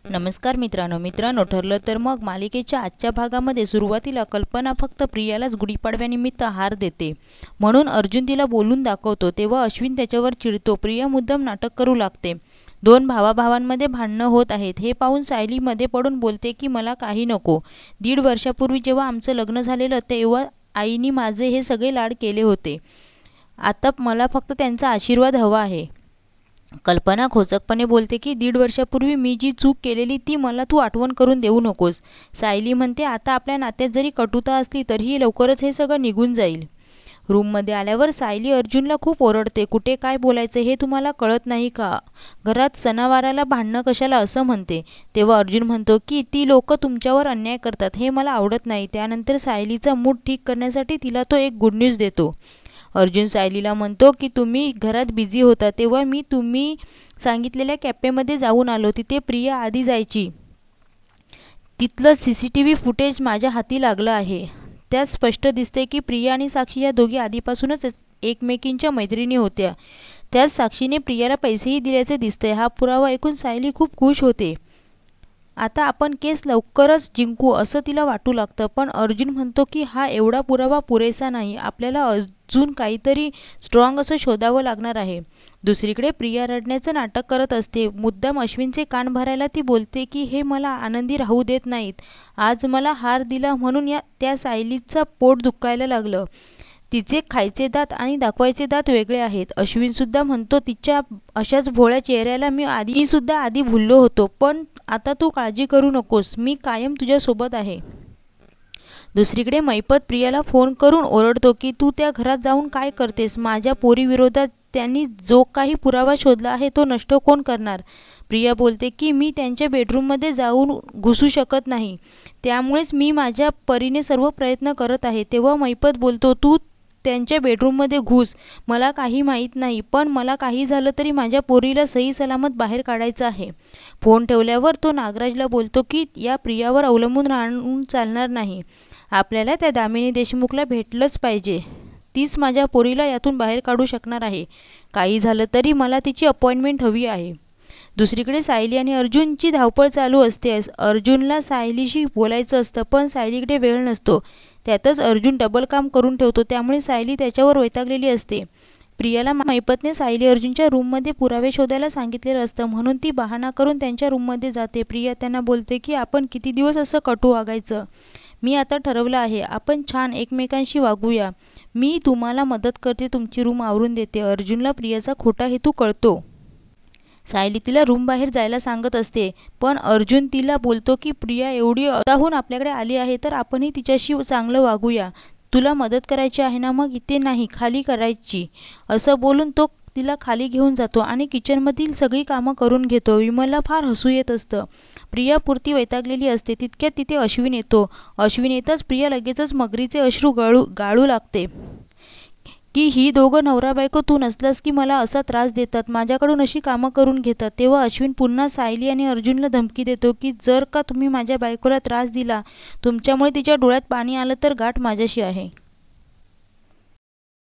नमस्कार मित्रांनो ठरलं तर मग मालिकेच्या आजच्या भागामध्ये सुरुवातीला कल्पना फक्त प्रियालाच गुढीपाडव्यानिमित्त हार देते म्हणून अर्जुन तिला बोलून दाखवतो तेव्हा अश्विन त्याच्यावर चिडतो. प्रिया मुद्दाम नाटक करू लागते. दोन भावाभावांमध्ये भांडणं होत आहेत हे पाहून सायली मध्ये पडून बोलते की मला काही नको. 1.5 वर्षापूर्वी जेव्हा आमचं लग्न झालेलं तेव्हा आईने माझे हे सगळे लाड केले होते. आता मला फक्त त्यांचा आशीर्वाद हवा आहे. कल्पना खोचकपणे बोलते की 1.5 वर्षापूर्वी मी जी चूक केलेली ती मला तू आठवण करून देऊ नकोस. सायली म्हणते आता आपल्या नात्यात जरी कटुता असली तरीही लवकरच हे सगळं निघून जाईल. रूममध्ये आल्यावर सायली अर्जुनला खूप ओरडते. कुठे काय बोलायचं हे तुम्हाला कळत नाही का? घरात सणावाराला भांडणं कशाला असं म्हणते. तेव्हा अर्जुन म्हणतो की ती लोक तुमच्यावर अन्याय करतात हे मला आवडत नाही. त्यानंतर सायलीचा मूड ठीक करण्यासाठी तिला तो एक गुड न्यूज देतो. अर्जुन सायलीला म्हणतो की तुम्ही घरात बिझी होता तेव्हा मी तुम्ही सांगितलेल्या कॅफेमध्ये जाऊन आलो. तिथे प्रिया आधी जायची. तिथलं CCTV फुटेज माझ्या हाती लागलं आहे. त्यात स्पष्ट दिसते की प्रिया आणि साक्षी या दोघी आधीपासूनच एकमेकींच्या मैत्रिणी होत्या. त्यात साक्षीने प्रियाला पैसेही दिल्याचे दिसते. हा पुरावा ऐकून सायली खूप खुश होते. आता आपण केस लवकरच जिंकू असं तिला वाटू लागतं. पण अर्जुन म्हणतो की हा एवढा पुरावा पुरेसा नाही. आपल्याला अजून काहीतरी स्ट्रॉंग असं शोधावं लागणार आहे. दुसरीकडे प्रिया रडण्याचं नाटक करत असते. मुद्दाम अश्विनचे कान भरायला ती बोलते की हे मला आनंदी राहू देत नाहीत. आज मला हार दिला म्हणून त्या सायलीचं पोट दुखायला लागलं. तिचे खायचे दात आणि दाखवायचे दात वेगळे आहेत. अश्विन सुद्धा म्हणतो तिच्या अशाच भोळ्या चेहऱ्याला मी सुद्धा आधी भुललो होतो. पण आता तू काळजी करू नकोस. मी कायम तुझ्यासोबत आहे. दुसरीकडे मैपत प्रियाला फोन करून ओरडतो की तू त्या घरात जाऊन काय करतेस? माझ्या पोरीविरोधात त्यांनी जो काही पुरावा शोधला आहे तो नष्ट कोण करणार? प्रिया बोलते की मी त्यांच्या बेडरूममध्ये जाऊन घुसू शकत नाही. त्यामुळेच मी माझ्या परीने सर्व प्रयत्न करत आहे. तेव्हा मैपत बोलतो तू त्यांच्या बेडरूममध्ये घुस. मला काही माहीत नाही. पण मला काही झालं तरी माझ्या पोरीला सही सलामत बाहेर काढायचं आहे. फोन ठेवल्यावर तो नागराजला बोलतो की या प्रियावर अवलंबून राहून चालणार नाही. आपल्याला त्या दामिनी देशमुखला भेटलंच पाहिजे. तीच माझ्या पोरीला यातून बाहेर काढू शकणार आहे. काही झालं तरी मला तिची अपॉइंटमेंट हवी आहे. दुसरीकडे सायली आणि अर्जुनची धावपळ चालू असते. अर्जुनला सायलीशी बोलायचं असतं पण सायलीकडे वेळ नसतो. त्यातच अर्जुन डबल काम करून ठेवतो त्यामुळे सायली त्याच्यावर वैतागलेली असते. प्रियाला मैपतने सायली अर्जुनच्या रूममध्ये पुरावे शोधायला सांगितलेलं असतं म्हणून ती बहाणा करून त्यांच्या रूममध्ये जाते. प्रिया त्यांना बोलते की आपण किती दिवस असं कटू वागायचं? मी आता ठरवलं आहे. आपण छान एकमेकांशी वागूया. मी तुम्हाला मदत करते. तुमची रूम आवरून देते. अर्जुनला प्रियाचा खोटा हेतू कळतो. सायली तिला रूम बाहेर जायला सांगत असते पण अर्जुन तिला बोलतो की प्रिया एवढी स्वतःहून आपल्याकडे आली आहे तर आपणही तिच्याशी चांगलं वागूया. तुला मदत करायची आहे ना मग इथे नाही खाली करायची. असं बोलून तो तिला खाली घेऊन जातो आणि किचनमधील सगळी कामं करून घेतो. विमलला फार हसू येत असतं. प्रिया पुरती वैतागलेली असते. तितक्यात तिथे अश्विन येतो. अश्विन येताच प्रिया लगेचच मगरीचे अश्रू गाळू लागते की ही दोघं नवरा बायको तू नसलास की मला असा त्रास देतात. माझ्याकडून अशी कामं करून घेतात. तेव्हा अश्विन पुन्हा सायली आणि अर्जुनला धमकी देतो की जर का तुम्ही माझ्या बायकोला त्रास दिला तुमच्यामुळे तिच्या डोळ्यात पाणी आलं तर गाठ माझ्याशी आहे.